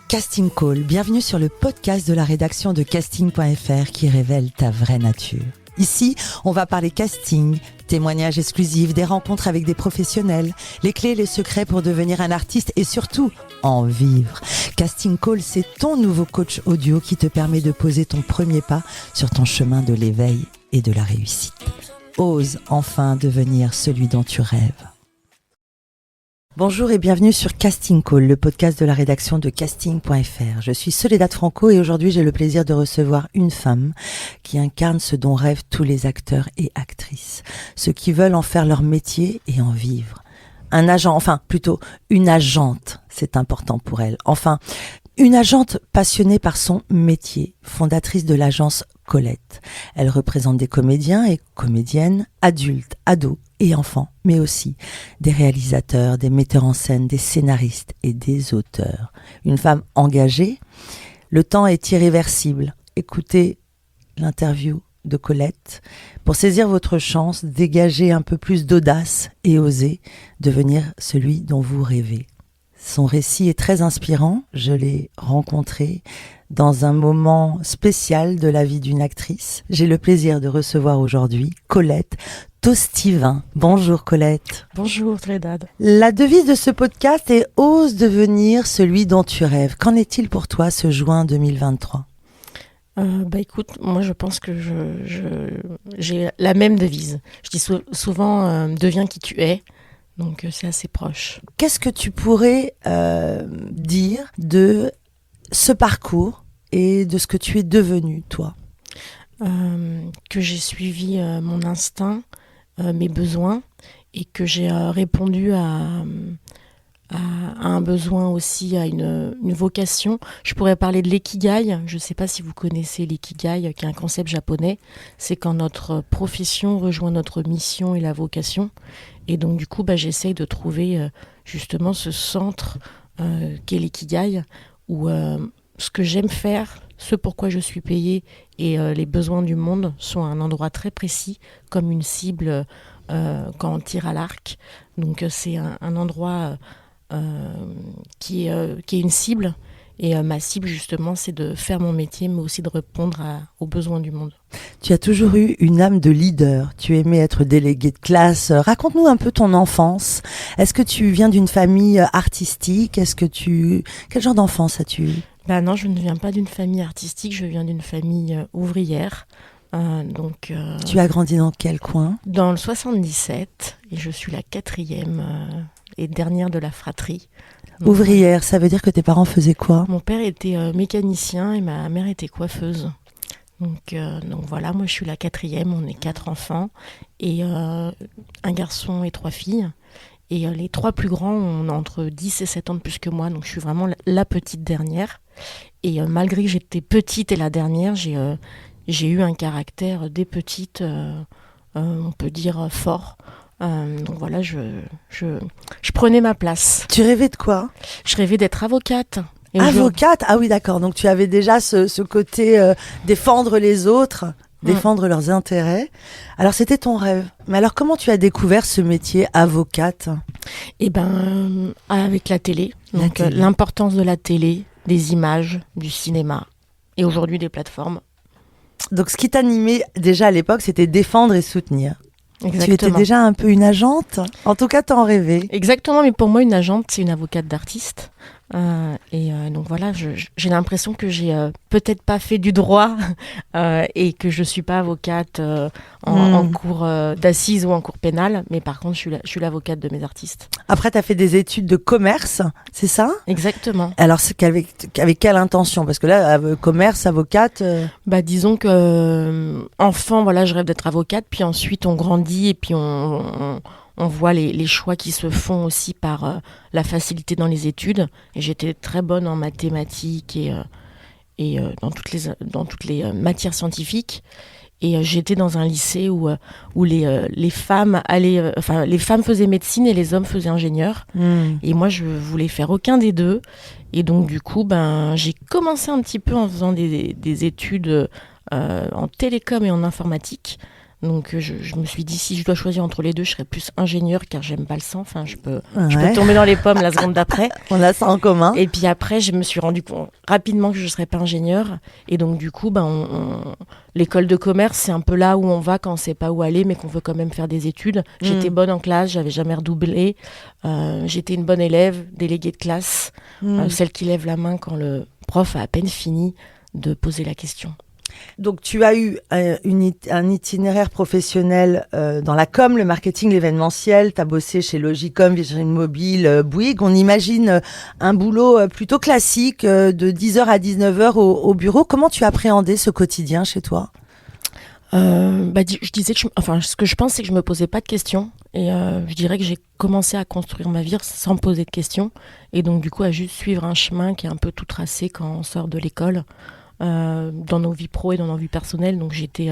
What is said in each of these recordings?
Casting Call, bienvenue sur le podcast de la rédaction de casting.fr qui révèle ta vraie nature. Ici, on va parler casting, témoignages exclusifs, des rencontres avec des professionnels, les clés et les secrets pour devenir un artiste et surtout, en vivre. Casting Call, c'est ton nouveau coach audio qui te permet de poser ton premier pas sur ton chemin de l'éveil et de la réussite. Ose enfin devenir celui dont tu rêves. Bonjour et bienvenue sur Casting Call, le podcast de la rédaction de casting.fr. Je suis Soledad Franco et aujourd'hui j'ai le plaisir de recevoir une femme qui incarne ce dont rêvent tous les acteurs et actrices, ceux qui veulent en faire leur métier et en vivre. Un agent, enfin plutôt une agente, c'est important pour elle. Enfin, une agente passionnée par son métier, fondatrice de l'agence Colette. Elle représente des comédiens et comédiennes, adultes, ados et enfants, mais aussi des réalisateurs, des metteurs en scène, des scénaristes et des auteurs. Une femme engagée, le temps est irréversible. Écoutez l'interview de Colette pour saisir votre chance, dégager un peu plus d'audace et oser devenir celui dont vous rêvez. Son récit est très inspirant, je l'ai rencontré dans un moment spécial de la vie d'une actrice. J'ai le plaisir de recevoir aujourd'hui Colette Tostivin. Bonjour Colette. Bonjour Soledad. La devise de ce podcast est « Ose devenir celui dont tu rêves ». Qu'en est-il pour toi ce juin 2023 ? Écoute, moi je pense que j'ai la même devise. Je dis souvent deviens qui tu es, donc c'est assez proche. Qu'est-ce que tu pourrais dire de ce parcours et de ce que tu es devenu, toi ? Que j'ai suivi mon instinct, mes besoins, et que j'ai répondu à un besoin aussi, à une vocation. Je pourrais parler de l'ikigai. Je ne sais pas si vous connaissez l'ikigai, qui est un concept japonais. C'est quand notre profession rejoint notre mission et la vocation. Et donc, du coup, j'essaye de trouver justement ce centre qu'est l'ikigai, où ce que j'aime faire, ce pourquoi je suis payée et les besoins du monde sont à un endroit très précis, comme une cible quand on tire à l'arc. Donc, c'est un endroit qui est une cible. Et ma cible, justement, c'est de faire mon métier, mais aussi de répondre aux besoins du monde. Tu as toujours eu une âme de leader. Tu aimais être délégué de classe. Raconte-nous un peu ton enfance. Est-ce que tu viens d'une famille artistique ? Quel genre d'enfance as-tu eu ? Non, je ne viens pas d'une famille artistique. Je viens d'une famille ouvrière. Tu as grandi dans quel coin ? Dans le 77. Et je suis la 4e et dernière de la fratrie. Donc, ouvrière, ça veut dire que tes parents faisaient quoi ? Mon père était mécanicien et ma mère était coiffeuse. Donc voilà, moi je suis la 4e, on est 4 enfants, et un garçon et 3 filles. Et les 3 plus grands ont entre 10 et 7 ans de plus que moi, donc je suis vraiment la petite dernière. Et malgré que j'étais petite et la dernière, j'ai eu un caractère dès petite, on peut dire fort. Donc voilà, je prenais ma place. Tu rêvais de quoi ? Je rêvais d'être avocate. Avocate ? Ah oui, d'accord. Donc tu avais déjà ce côté défendre les autres, défendre leurs intérêts. Alors c'était ton rêve. Mais alors comment tu as découvert ce métier avocate ? Avec la télé. Donc l'importance de la télé, des images, du cinéma et aujourd'hui des plateformes. Donc ce qui t'animait déjà à l'époque, c'était défendre et soutenir. Exactement. Tu étais déjà un peu une agente ? En tout cas, t'en rêvais. Exactement, mais pour moi, une agente, c'est une avocate d'artiste. Donc voilà, j'ai l'impression que j'ai peut-être pas fait du droit et que je suis pas avocate en cours d'assises ou en cours pénal, mais par contre, je suis l'avocate de mes artistes. Après, tu as fait des études de commerce, c'est ça ? Exactement. Alors, avec quelle intention ? Parce que là, commerce, avocate... Disons que enfant, voilà, je rêve d'être avocate, puis ensuite on grandit et puis on voit les choix qui se font aussi par la facilité dans les études. Et j'étais très bonne en mathématiques et dans toutes les matières scientifiques. Et j'étais dans un lycée où les femmes les femmes faisaient médecine et les hommes faisaient ingénieur. Et moi, je voulais faire aucun des deux. Et donc, du coup, j'ai commencé un petit peu en faisant des études en télécom et en informatique. Donc je me suis dit, si je dois choisir entre les deux, je serais plus ingénieur car j'aime pas le sang. Enfin, je peux Ouais. tomber dans les pommes la seconde d'après. On a ça en commun. Et puis après, je me suis rendu compte rapidement que je serais pas ingénieur. Et donc du coup, l'école de commerce, c'est un peu là où on va quand on sait pas où aller, mais qu'on veut quand même faire des études. J'étais bonne en classe, j'avais jamais redoublé. J'étais une bonne élève, déléguée de classe, celle qui lève la main quand le prof a à peine fini de poser la question. Donc, tu as eu un itinéraire professionnel dans la com, le marketing, l'événementiel. Tu as bossé chez Logicom, Virgin Mobile, Bouygues. On imagine un boulot plutôt classique de 10h à 19h au bureau. Comment tu appréhendais ce quotidien chez toi ? Je disais que ce que je pense, c'est que je me posais pas de questions. Et je dirais que j'ai commencé à construire ma vie sans me poser de questions. Et donc, du coup, à juste suivre un chemin qui est un peu tout tracé quand on sort de l'école. Dans nos vies pro et dans nos vies personnelles. Donc j'étais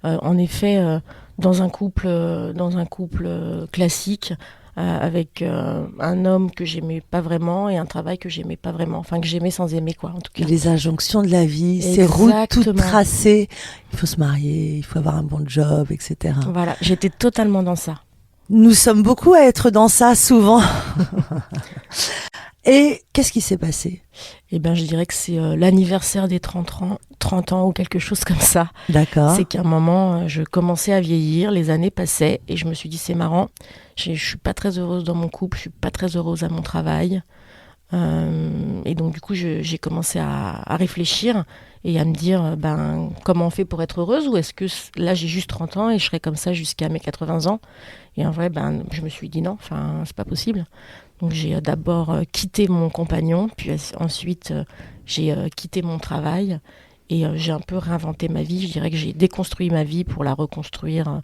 en effet dans un couple classique avec un homme que j'aimais pas vraiment et un travail que j'aimais pas vraiment, enfin que j'aimais sans aimer quoi en tout cas. Les injonctions de la vie, ces routes toutes tracées, il faut se marier, il faut avoir un bon job, etc. Voilà, j'étais totalement dans ça. Nous sommes beaucoup à être dans ça souvent. Et qu'est-ce qui s'est passé ? Eh ben, je dirais que c'est l'anniversaire des 30 ans ou quelque chose comme ça. D'accord. C'est qu'à un moment, je commençais à vieillir, les années passaient et je me suis dit c'est marrant, je suis pas très heureuse dans mon couple, je suis pas très heureuse à mon travail. Et donc du coup, j'ai commencé à réfléchir et à me dire comment on fait pour être heureuse, ou est-ce que là j'ai juste 30 ans et je serai comme ça jusqu'à mes 80 ans. Et en vrai, je me suis dit non, c'est pas possible. Donc j'ai d'abord quitté mon compagnon, puis ensuite j'ai quitté mon travail et j'ai un peu réinventé ma vie. Je dirais que j'ai déconstruit ma vie pour la reconstruire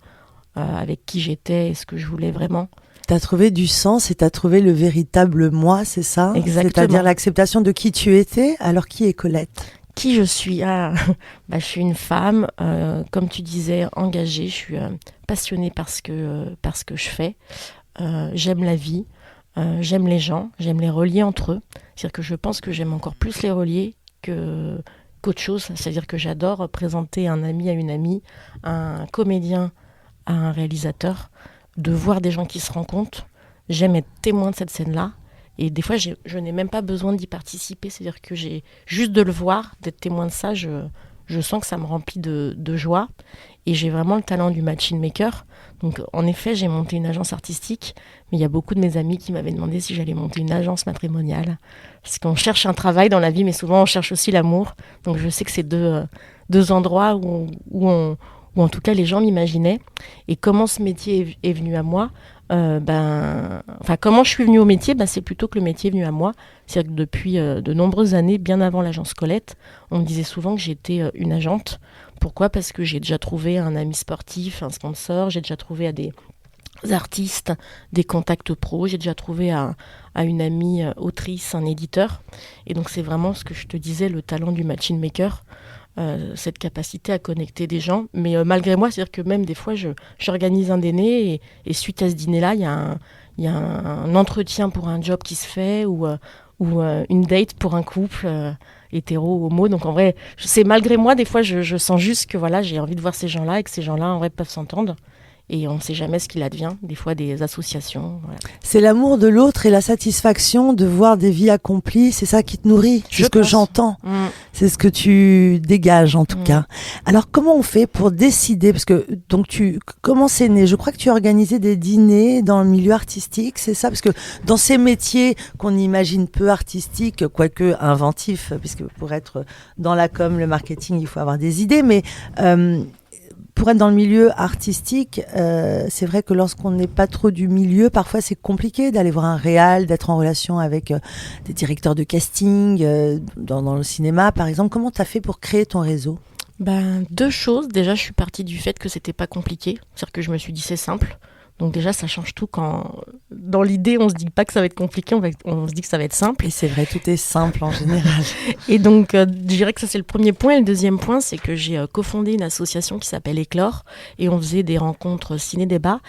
avec qui j'étais et ce que je voulais vraiment. Tu as trouvé du sens et tu as trouvé le véritable moi, c'est ça ? Exactement. C'est-à-dire l'acceptation de qui tu étais. Alors, qui est Colette ? Qui je suis ? Je suis une femme, comme tu disais, engagée. Je suis passionnée par ce que je fais. J'aime la vie. J'aime les gens, j'aime les relier entre eux. C'est-à-dire que je pense que j'aime encore plus les relier qu'autre chose. C'est-à-dire que j'adore présenter un ami à une amie, un comédien à un réalisateur, de voir des gens qui se rencontrent. J'aime être témoin de cette scène-là. Et des fois, je n'ai même pas besoin d'y participer. C'est-à-dire que j'ai juste de le voir, d'être témoin de ça, je sens que ça me remplit de joie. Et j'ai vraiment le talent du machine maker. Donc, en effet, j'ai monté une agence artistique. Mais il y a beaucoup de mes amis qui m'avaient demandé si j'allais monter une agence matrimoniale. Parce qu'on cherche un travail dans la vie, mais souvent on cherche aussi l'amour. Donc, je sais que c'est deux endroits où en tout cas les gens m'imaginaient. Et comment ce métier est venu à moi ? Comment je suis venue au métier, c'est plutôt que le métier est venu à moi. C'est-à-dire que depuis de nombreuses années, bien avant l'agence Colette, on me disait souvent que j'étais une agente. Pourquoi ? Parce que j'ai déjà trouvé un ami sportif, un sponsor, j'ai déjà trouvé à des artistes, des contacts pros, j'ai déjà trouvé à une amie autrice, un éditeur. Et donc c'est vraiment ce que je te disais, le talent du machine maker. Cette capacité à connecter des gens, mais malgré moi, c'est-à-dire que même des fois j'organise un dîner et suite à ce dîner-là, il y a un entretien pour un job qui se fait ou une date pour un couple hétéro ou homo. Donc en vrai, c'est malgré moi, des fois je sens juste que voilà, j'ai envie de voir ces gens-là et que ces gens-là en vrai peuvent s'entendre. Et on ne sait jamais ce qu'il advient, des fois des associations. Voilà. C'est l'amour de l'autre et la satisfaction de voir des vies accomplies, c'est ça qui te nourrit, c'est ce que j'entends. C'est ce que tu dégages en tout cas. Alors comment on fait pour décider, parce que donc comment c'est né ? Je crois que tu organisais des dîners dans le milieu artistique, c'est ça ? Parce que dans ces métiers qu'on imagine peu artistiques, quoique inventifs, puisque pour être dans la com, le marketing, il faut avoir des idées, mais pour être dans le milieu artistique, c'est vrai que lorsqu'on n'est pas trop du milieu, parfois c'est compliqué d'aller voir un réal, d'être en relation avec des directeurs de casting, dans le cinéma par exemple. Comment tu as fait pour créer ton réseau ? Deux choses. Déjà, je suis partie du fait que c'était pas compliqué. C'est-à-dire que je me suis dit c'est simple. Donc déjà, ça change tout quand, dans l'idée, on se dit pas que ça va être compliqué, on se dit que ça va être simple. Et c'est vrai, tout est simple en général. Et donc, je dirais que ça, c'est le premier point. Et le deuxième point, c'est que j'ai cofondé une association qui s'appelle Éclore. Et on faisait des rencontres ciné-débat.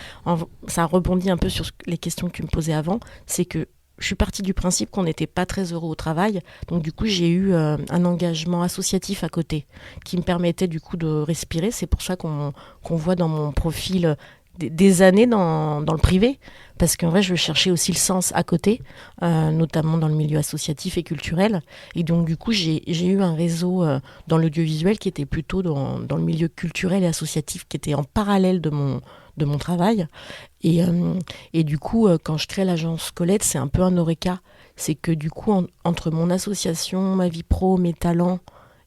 Ça rebondit un peu sur les questions que tu me posais avant. C'est que je suis partie du principe qu'on n'était pas très heureux au travail. Donc du coup, j'ai eu un engagement associatif à côté qui me permettait du coup de respirer. C'est pour ça qu'on voit dans mon profil des années dans le privé. Parce qu'en vrai, je cherchais aussi le sens à côté, notamment dans le milieu associatif et culturel. Et donc du coup, j'ai eu un réseau dans l'audiovisuel qui était plutôt dans le milieu culturel et associatif, qui était en parallèle de mon travail. Et du coup, quand je crée l'agence Colette, c'est un peu un eureka. C'est que du coup, entre mon association, ma vie pro, mes talents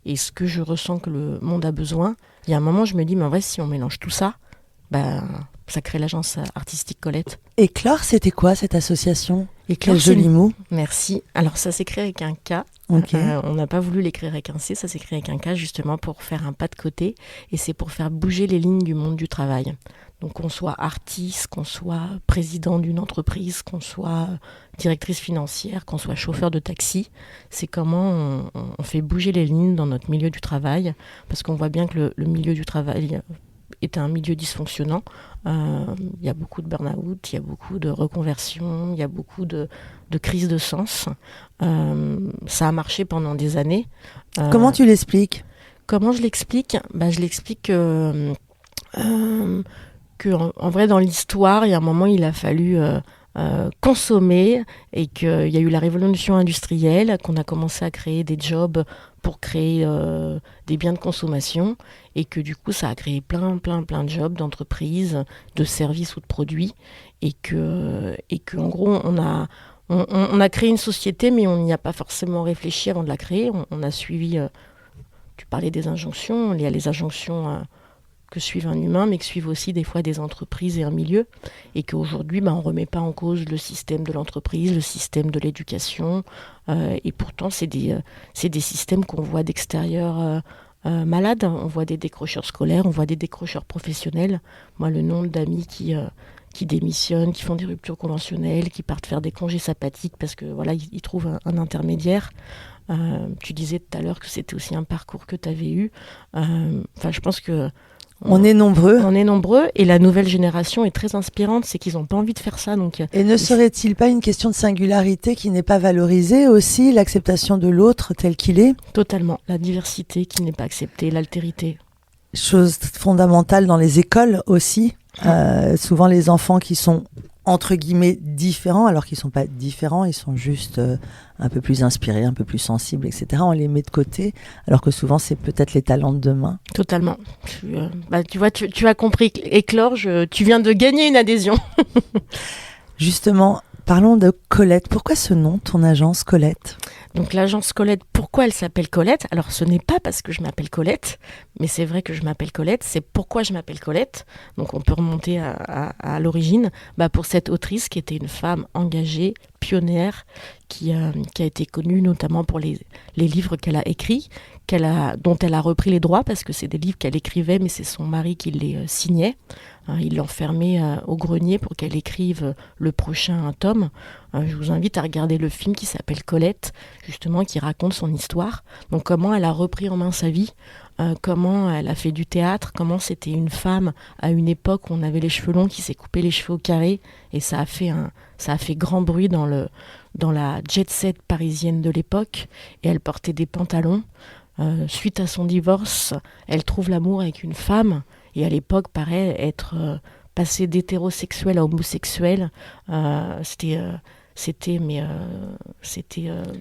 et ce que je ressens que le monde a besoin, il y a un moment, je me dis, mais en vrai, si on mélange tout ça, bah, ça crée l'agence artistique Colette. Éclore, c'était quoi cette association? Éclore, quel joli mot. Merci. Alors, ça s'écrit avec un K. Okay. On n'a pas voulu l'écrire avec un C, ça s'écrit avec un K justement pour faire un pas de côté. Et c'est pour faire bouger les lignes du monde du travail. Donc qu'on soit artiste, qu'on soit président d'une entreprise, qu'on soit directrice financière, qu'on soit chauffeur de taxi, c'est comment on fait bouger les lignes dans notre milieu du travail, parce qu'on voit bien que le milieu du travail est un milieu dysfonctionnant. Il y a beaucoup de burn-out, il y a beaucoup de reconversion, il y a beaucoup de crises de sens. Ça a marché pendant des années. Comment tu l'expliques? Comment je l'explique? Je l'explique en vrai, dans l'histoire, il y a un moment, il a fallu consommer et qu'il y a eu la révolution industrielle, qu'on a commencé à créer des jobs pour créer des biens de consommation et que du coup, ça a créé plein de jobs, d'entreprises, de services ou de produits et que en gros, on a créé une société, mais on n'y a pas forcément réfléchi avant de la créer. On a suivi, tu parlais des injonctions, il y a les injonctions que suivent un humain, mais que suivent aussi des fois des entreprises et un milieu, et qu'aujourd'hui, on ne remet pas en cause le système de l'entreprise, le système de l'éducation, et pourtant, c'est des systèmes qu'on voit d'extérieur malades. On voit des décrocheurs scolaires, on voit des décrocheurs professionnels. Moi, le nombre d'amis qui démissionnent, qui font des ruptures conventionnelles, qui partent faire des congés sabbatiques parce que voilà, ils trouvent un intermédiaire. Tu disais tout à l'heure que c'était aussi un parcours que tu avais eu. Je pense que on est nombreux. On est nombreux et la nouvelle génération est très inspirante, c'est qu'ils n'ont pas envie de faire ça. Donc, et ne serait-il pas une question de singularité qui n'est pas valorisée aussi, l'acceptation de l'autre tel qu'il est? Totalement, la diversité qui n'est pas acceptée, l'altérité. Chose fondamentale dans les écoles aussi. Souvent les enfants qui sont entre guillemets différents, alors qu'ils ne sont pas différents, ils sont juste un peu plus inspirés, un peu plus sensibles, etc. On les met de côté, alors que souvent c'est peut-être les talents de demain. Totalement. Tu vois, tu as compris, Éclore, tu viens de gagner une adhésion. Justement, parlons de Colette. Pourquoi ce nom, ton agence Colette? Donc l'agence Colette, pourquoi elle s'appelle Colette? Alors ce n'est pas parce que je m'appelle Colette, mais c'est vrai que je m'appelle Colette, c'est pourquoi je m'appelle Colette. Donc on peut remonter à l'origine, pour cette autrice qui était une femme engagée, pionnière, qui a été connue notamment pour les livres qu'elle a écrits, dont elle a repris les droits, parce que c'est des livres qu'elle écrivait, mais c'est son mari qui les signait. Il l'enfermait au grenier pour qu'elle écrive le prochain tome. Je vous invite à regarder le film qui s'appelle Colette, justement, qui raconte son histoire. Donc comment elle a repris en main sa vie, comment elle a fait du théâtre, comment c'était une femme à une époque où on avait les cheveux longs qui s'est coupé les cheveux au carré, et ça a fait grand bruit dans la jet-set parisienne de l'époque, et elle portait des pantalons. Suite à son divorce, elle trouve l'amour avec une femme, et à l'époque, pareil, être passé d'hétérosexuel à homosexuel, c'était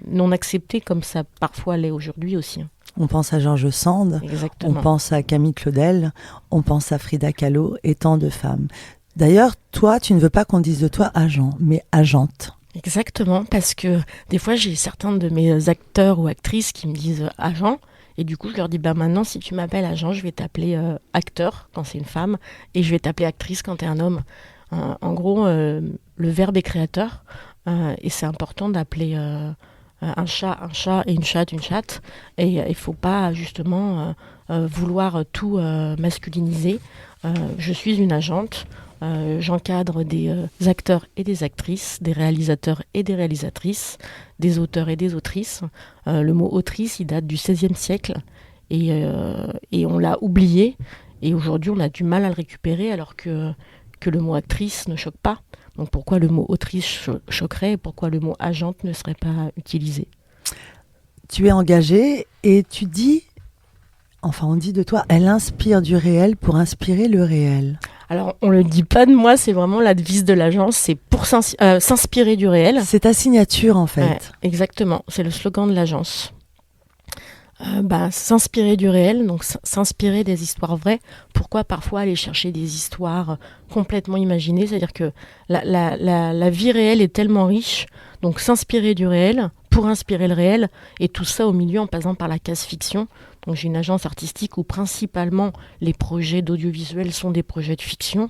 non accepté, comme ça parfois l'est aujourd'hui aussi. On pense à Georges Sand, exactement. On pense à Camille Claudel, on pense à Frida Kahlo et tant de femmes. D'ailleurs, toi, tu ne veux pas qu'on dise de toi agent, mais agente. Exactement, parce que des fois, j'ai certains de mes acteurs ou actrices qui me disent agent, et du coup, je leur dis, maintenant, si tu m'appelles agent, je vais t'appeler acteur quand c'est une femme, et je vais t'appeler actrice quand t'es un homme. En gros, le verbe est créateur, et c'est important d'appeler un chat et une chatte une chatte, et il ne faut pas justement vouloir tout masculiniser. Je suis une agente. J'encadre des acteurs et des actrices, des réalisateurs et des réalisatrices, des auteurs et des autrices. Le mot autrice, il date du XVIe siècle et on l'a oublié. Et aujourd'hui, on a du mal à le récupérer alors que le mot actrice ne choque pas. Donc pourquoi le mot autrice choquerait et pourquoi le mot agente ne serait pas utilisé? Tu es engagée et tu dis, enfin on dit de toi, elle inspire du réel pour inspirer le réel. Alors on le dit pas de moi, c'est vraiment la devise de l'agence, c'est pour s'inspirer du réel. C'est ta signature en fait. Ouais, exactement, c'est le slogan de l'agence. S'inspirer du réel, donc s'inspirer des histoires vraies. Pourquoi parfois aller chercher des histoires complètement imaginées? C'est-à-dire que la vie réelle est tellement riche, donc s'inspirer du réel pour inspirer le réel, et tout ça au milieu en passant par la case fiction. Donc j'ai une agence artistique où principalement les projets d'audiovisuel sont des projets de fiction,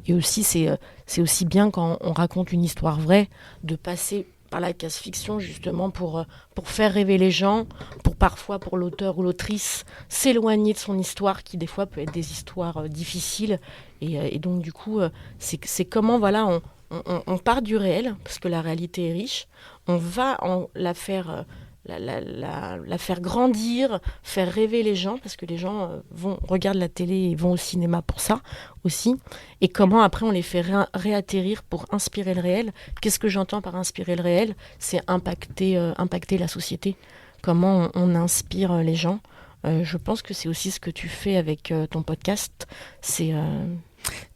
et aussi c'est aussi bien quand on raconte une histoire vraie de passer par la case fiction justement pour faire rêver les gens, pour l'auteur ou l'autrice s'éloigner de son histoire qui des fois peut être des histoires difficiles et donc du coup c'est comment voilà on part du réel parce que la réalité est riche, on va la faire la faire grandir, faire rêver les gens, parce que les gens regardent la télé et vont au cinéma pour ça aussi. Et comment après on les fait réatterrir pour inspirer le réel. Qu'est-ce que j'entends par inspirer le réel? C'est impacter la société. Comment on inspire les gens. Je pense que c'est aussi ce que tu fais avec ton podcast.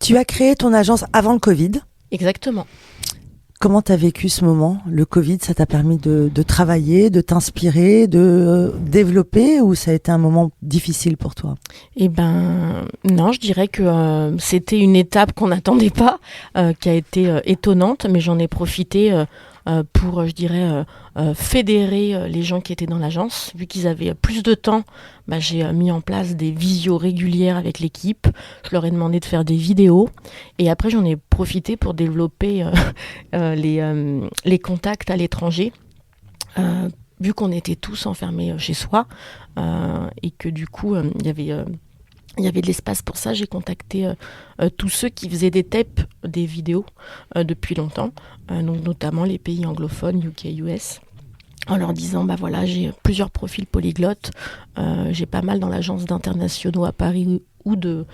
Tu as créé ton agence avant le Covid. Exactement. Comment tu as vécu ce moment? Le Covid, ça t'a permis de travailler, de t'inspirer, de développer, ou ça a été un moment difficile pour toi? Eh ben non, je dirais que c'était une étape qu'on n'attendait pas, qui a été étonnante, mais j'en ai profité pour, je dirais, fédérer les gens qui étaient dans l'agence. Vu qu'ils avaient plus de temps, j'ai mis en place des visios régulières avec l'équipe. Je leur ai demandé de faire des vidéos. Et après, j'en ai profité pour développer les contacts à l'étranger. Vu qu'on était tous enfermés chez soi et que du coup, il y avait de l'espace pour ça, j'ai contacté tous ceux qui faisaient des tapes, des vidéos depuis longtemps, donc notamment les pays anglophones, UK, US, en leur disant, voilà, j'ai plusieurs profils polyglottes, j'ai pas mal dans l'agence d'internationaux à Paris ou de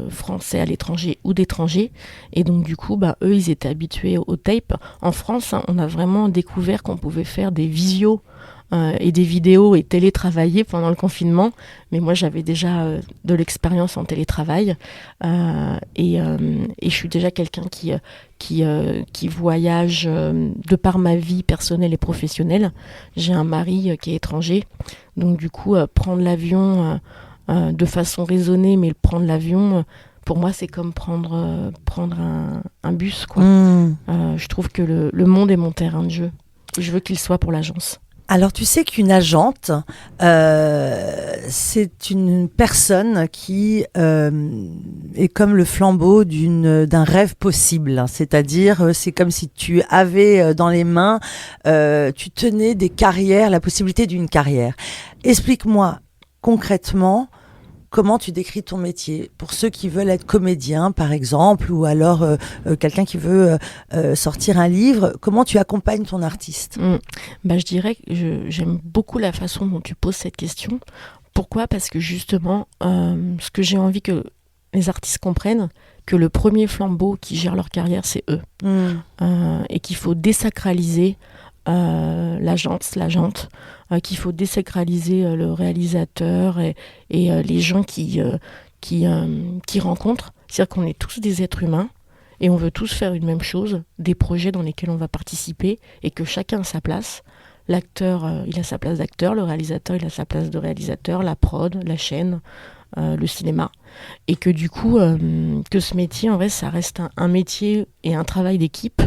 Français à l'étranger ou d'étrangers. Et donc du coup, eux, ils étaient habitués aux tapes. En France, on a vraiment découvert qu'on pouvait faire des visios et des vidéos et télétravailler pendant le confinement. Mais moi, j'avais déjà de l'expérience en télétravail et je suis déjà quelqu'un qui voyage de par ma vie personnelle et professionnelle. J'ai un mari qui est étranger. Donc du coup, prendre l'avion de façon raisonnée, mais prendre l'avion... pour moi, c'est comme prendre un bus, quoi. Je trouve que le monde est mon terrain de jeu. Et je veux qu'il soit pour l'agence. Alors, tu sais qu'une agente, c'est une personne qui est comme le flambeau d'un rêve possible. C'est-à-dire, c'est comme si tu avais dans les mains, tu tenais la possibilité d'une carrière. Explique-moi concrètement comment tu décris ton métier pour ceux qui veulent être comédiens, par exemple, ou alors quelqu'un qui veut sortir un livre. Comment tu accompagnes ton artiste? Je dirais que j'aime beaucoup la façon dont tu poses cette question. Pourquoi? Parce que justement, ce que j'ai envie que les artistes comprennent, que le premier flambeau qui gère leur carrière, c'est eux. Et qu'il faut désacraliser l'agente, qu'il faut désacraliser le réalisateur et les gens qui rencontrent. C'est-à-dire qu'on est tous des êtres humains et on veut tous faire une même chose, des projets dans lesquels on va participer et que chacun a sa place. L'acteur, il a sa place d'acteur, le réalisateur, il a sa place de réalisateur, la prod, la chaîne, le cinéma. Et que du coup, que ce métier, en vrai, ça reste un métier et un travail d'équipe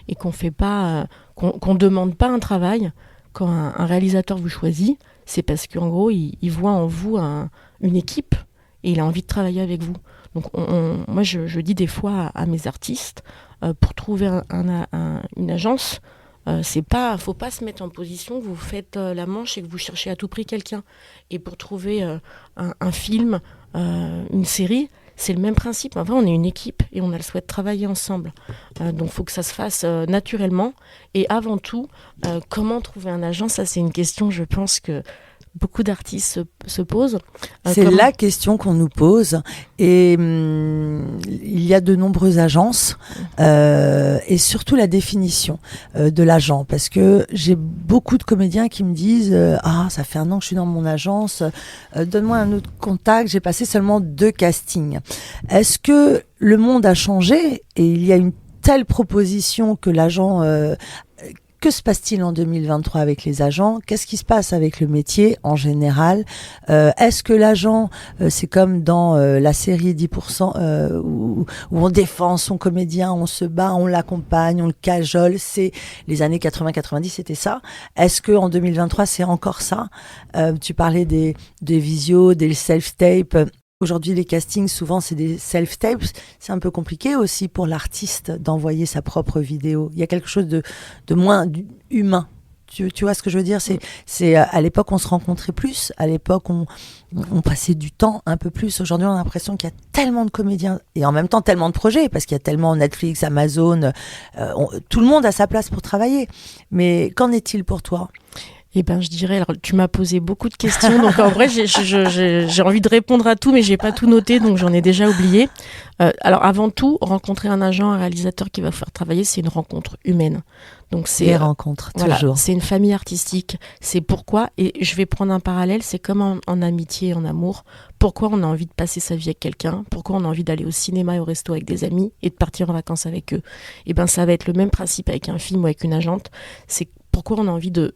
et qu'on fait pas... qu'on demande pas un travail. Quand un réalisateur vous choisit, c'est parce qu'en gros, il voit en vous une équipe et il a envie de travailler avec vous. Donc moi, je dis des fois à mes artistes, pour trouver une agence, faut pas se mettre en position que vous faites la manche et que vous cherchez à tout prix quelqu'un. Et pour trouver un film, une série, c'est le même principe. Enfin, on est une équipe et on a le souhait de travailler ensemble. Donc, il faut que ça se fasse naturellement. Et avant tout, comment trouver un agent ? Ça, c'est une question, je pense, que beaucoup d'artistes se posent. C'est la question qu'on nous pose et il y a de nombreuses agences et surtout la définition de l'agent, parce que j'ai beaucoup de comédiens qui me disent ça fait 1 an que je suis dans mon agence, donne-moi un autre contact, j'ai passé seulement 2 castings. Est-ce que le monde a changé et il y a une telle proposition que l'agent... que se passe-t-il en 2023 avec les agents ? Qu'est-ce qui se passe avec le métier en général ? Est-ce que l'agent, c'est comme dans la série 10%, où on défend son comédien, on se bat, on l'accompagne, on le cajole, c'est les années 80-90, c'était ça. Est-ce qu'en 2023, c'est encore ça ? Tu parlais des visios, des self-tapes. Aujourd'hui, les castings, souvent, c'est des self-tapes. C'est un peu compliqué aussi pour l'artiste d'envoyer sa propre vidéo. Il y a quelque chose de moins humain. Tu vois ce que je veux dire ? C'est à l'époque, on se rencontrait plus. À l'époque, on passait du temps un peu plus. Aujourd'hui, on a l'impression qu'il y a tellement de comédiens et en même temps tellement de projets, parce qu'il y a tellement Netflix, Amazon. Tout le monde a sa place pour travailler. Mais qu'en est-il pour toi ? Eh ben, je dirais, alors tu m'as posé beaucoup de questions, donc en vrai, j'ai envie de répondre à tout, mais j'ai pas tout noté, donc j'en ai déjà oublié. Alors avant tout, rencontrer un agent, un réalisateur qui va vous faire travailler, c'est une rencontre humaine. Donc c'est les rencontres, voilà, toujours. C'est une famille artistique. C'est pourquoi, et je vais prendre un parallèle, c'est comme en amitié, en amour. Pourquoi on a envie de passer sa vie avec quelqu'un ? Pourquoi on a envie d'aller au cinéma et au resto avec des amis et de partir en vacances avec eux ? Eh ben, ça va être le même principe avec un film ou avec une agente. C'est pourquoi on a envie de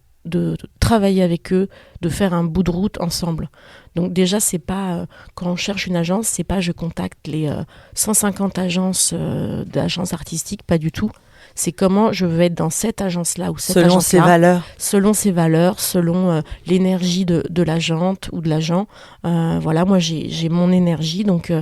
travailler avec eux, de faire un bout de route ensemble. Donc déjà, c'est pas quand on cherche une agence, c'est pas je contacte les 150 agences d'agences artistiques, pas du tout. C'est comment je veux être dans cette agence-là ou cette agence-là. Selon ses valeurs. Selon ses valeurs, selon l'énergie de l'agente ou de l'agent. Voilà, moi j'ai mon énergie, donc...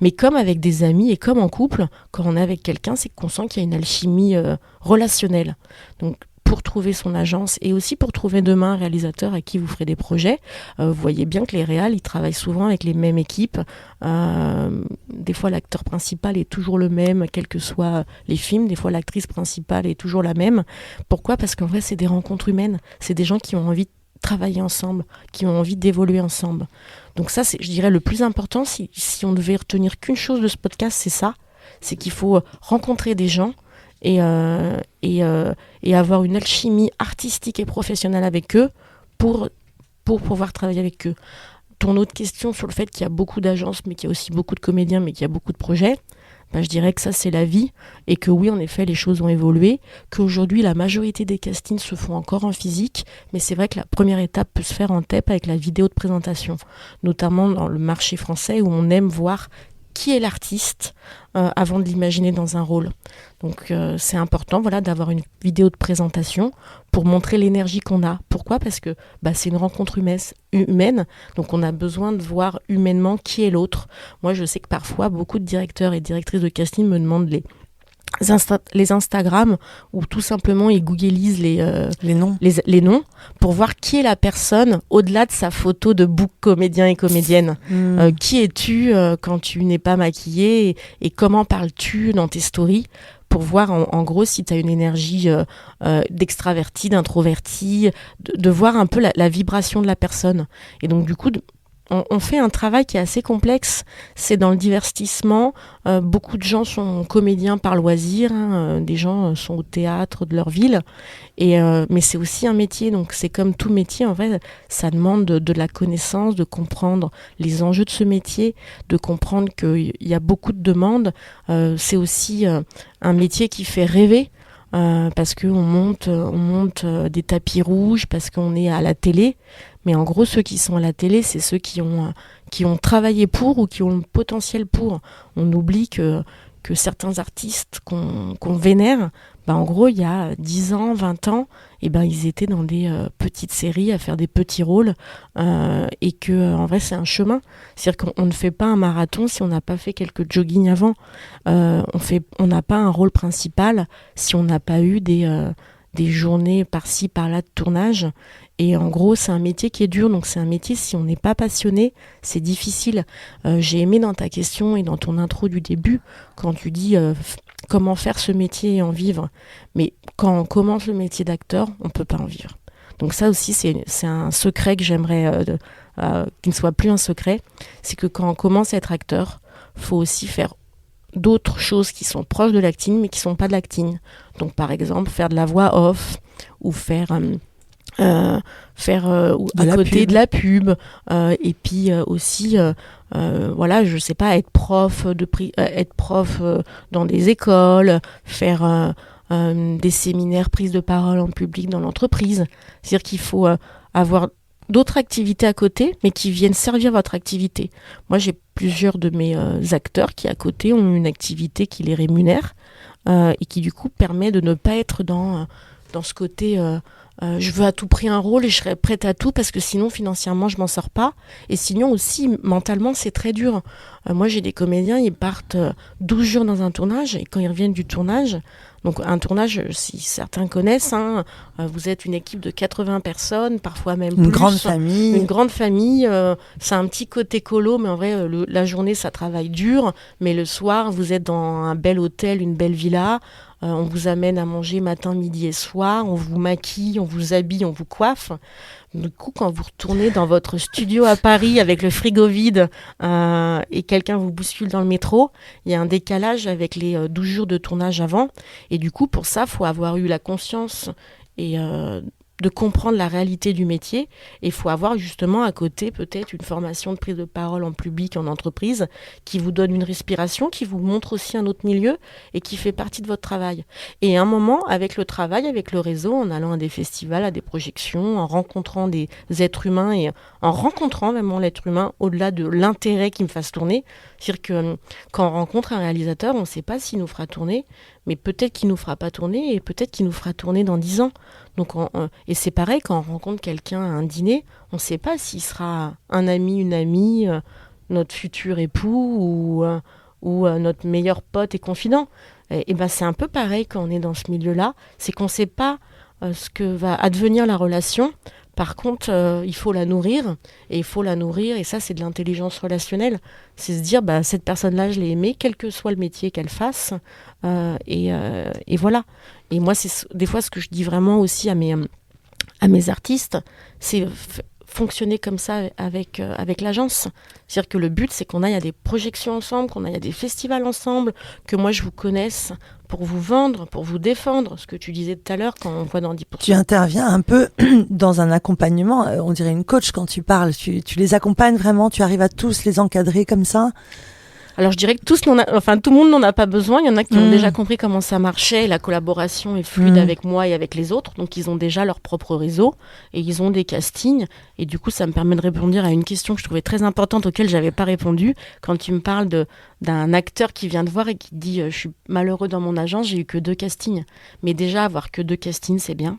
mais comme avec des amis et comme en couple, quand on est avec quelqu'un, c'est qu'on sent qu'il y a une alchimie relationnelle. Donc pour trouver son agence et aussi pour trouver demain un réalisateur à qui vous ferez des projets. Vous voyez bien que les réals, ils travaillent souvent avec les mêmes équipes. Des fois, l'acteur principal est toujours le même, quels que soient les films. Des fois, l'actrice principale est toujours la même. Pourquoi ? Parce qu'en vrai, c'est des rencontres humaines. C'est des gens qui ont envie de travailler ensemble, qui ont envie d'évoluer ensemble. Donc ça, c'est, je dirais, le plus important. Si on devait retenir qu'une chose de ce podcast, c'est ça. C'est qu'il faut rencontrer des gens et avoir une alchimie artistique et professionnelle avec eux pour pouvoir travailler avec eux. Ton autre question sur le fait qu'il y a beaucoup d'agences, mais qu'il y a aussi beaucoup de comédiens, mais qu'il y a beaucoup de projets, ben je dirais que ça, c'est la vie et que oui, en effet, les choses ont évolué, qu'aujourd'hui, la majorité des castings se font encore en physique, mais c'est vrai que la première étape peut se faire en TEP avec la vidéo de présentation, notamment dans le marché français où on aime voir qui est l'artiste avant de l'imaginer dans un rôle. Donc c'est important d'avoir une vidéo de présentation pour montrer l'énergie qu'on a. Pourquoi ? Parce que c'est une rencontre humaine, donc on a besoin de voir humainement qui est l'autre. Moi, je sais que parfois, beaucoup de directeurs et directrices de casting me demandent les Instagram, ou tout simplement ils googlisent les noms pour voir qui est la personne au-delà de sa photo de book comédien et comédienne. Qui es-tu quand tu n'es pas maquillée et comment parles-tu dans tes stories, pour voir en gros si tu as une énergie d'extraverti, d'introverti, de voir un peu la vibration de la personne. Et donc du coup on fait un travail qui est assez complexe. C'est dans le divertissement. Beaucoup de gens sont comédiens par loisir. Des gens sont au théâtre de leur ville. Mais c'est aussi un métier. Donc c'est comme tout métier. En fait, ça demande de la connaissance, de comprendre les enjeux de ce métier, de comprendre qu'il y a beaucoup de demandes. C'est aussi un métier qui fait rêver. Parce qu'on monte des tapis rouges, parce qu'on est à la télé. Mais en gros, ceux qui sont à la télé, c'est ceux qui ont travaillé pour ou qui ont le potentiel pour. On oublie que certains artistes qu'on vénère, en gros, il y a 10 ans, 20 ans, ils étaient dans des petites séries à faire des petits rôles et que en vrai, c'est un chemin. C'est-à-dire qu'on ne fait pas un marathon si on n'a pas fait quelques jogging avant. On n'a pas un rôle principal si on n'a pas eu des des journées par-ci, par-là de tournage. Et en gros, c'est un métier qui est dur. Donc, c'est un métier, si on n'est pas passionné, c'est difficile. J'ai aimé dans ta question et dans ton intro du début, quand tu dis comment faire ce métier et en vivre. Mais quand on commence le métier d'acteur, on ne peut pas en vivre. Donc ça aussi, c'est un secret que j'aimerais qu'il ne soit plus un secret. C'est que quand on commence à être acteur, il faut aussi faire d'autres choses qui sont proches de l'acting, mais qui ne sont pas de l'acting. Donc par exemple, faire de la voix off, ou faire à côté de la pub, et puis aussi, voilà, je sais pas, être prof dans des écoles, faire des séminaires prise de parole en public dans l'entreprise. C'est-à-dire qu'il faut avoir d'autres activités à côté, mais qui viennent servir votre activité. Moi, j'ai plusieurs de mes acteurs qui, à côté, ont une activité qui les rémunère et qui, du coup, permet de ne pas être dans ce côté je veux à tout prix un rôle et je serai prête à tout parce que sinon, financièrement, je m'en sors pas. Et sinon, aussi, mentalement, c'est très dur. Moi, j'ai des comédiens, ils partent 12 jours dans un tournage et quand ils reviennent du tournage, donc un tournage, si certains connaissent, vous êtes une équipe de 80 personnes, parfois même plus. Une grande famille. Une grande famille. C'est un petit côté colo, mais en vrai, la journée, ça travaille dur. Mais le soir, vous êtes dans un bel hôtel, une belle villa. On vous amène à manger matin, midi et soir. On vous maquille, on vous habille, on vous coiffe. Du coup, quand vous retournez dans votre studio à Paris avec le frigo vide et quelqu'un vous bouscule dans le métro, il y a un décalage avec les 12 jours de tournage avant. Et du coup, pour ça, il faut avoir eu la conscience et de comprendre la réalité du métier. Et il faut avoir justement à côté peut-être une formation de prise de parole en public, en entreprise, qui vous donne une respiration, qui vous montre aussi un autre milieu et qui fait partie de votre travail. Et à un moment, avec le travail, avec le réseau, en allant à des festivals, à des projections, en rencontrant des êtres humains et en rencontrant vraiment l'être humain au-delà de l'intérêt qui me fasse tourner. C'est-à-dire que quand on rencontre un réalisateur, on ne sait pas s'il nous fera tourner, mais peut-être qu'il ne nous fera pas tourner et peut-être qu'il nous fera tourner dans 10 ans. Donc, et c'est pareil, quand on rencontre quelqu'un à un dîner, on ne sait pas s'il sera un ami, une amie, notre futur époux ou notre meilleur pote et confident. Et ben, c'est un peu pareil quand on est dans ce milieu-là, c'est qu'on ne sait pas ce que va advenir la relation. Par contre, il faut la nourrir, et ça, c'est de l'intelligence relationnelle. C'est se dire, cette personne-là, je l'ai aimée, quel que soit le métier qu'elle fasse, et voilà. Et moi, c'est des fois ce que je dis vraiment aussi à mes artistes, c'est fonctionner comme ça avec l'agence. C'est-à-dire que le but, c'est qu'on aille à des projections ensemble, qu'on aille à des festivals ensemble, que moi, je vous connaisse pour vous vendre, pour vous défendre, ce que tu disais tout à l'heure quand on voit dans 10%. Tu interviens un peu dans un accompagnement, on dirait une coach quand tu parles, tu les accompagnes vraiment, tu arrives à tous les encadrer comme ça? Alors je dirais que tout le monde n'en a pas besoin. Il y en a qui ont déjà compris comment ça marchait. La collaboration est fluide avec moi et avec les autres. Donc ils ont déjà leur propre réseau et ils ont des castings. Et du coup, ça me permet de répondre à une question que je trouvais très importante auquel j'avais pas répondu. Quand tu me parles d'un acteur qui vient te voir et qui te dit je suis malheureux dans mon agence, j'ai eu que 2 castings. Mais déjà avoir que 2 castings, c'est bien.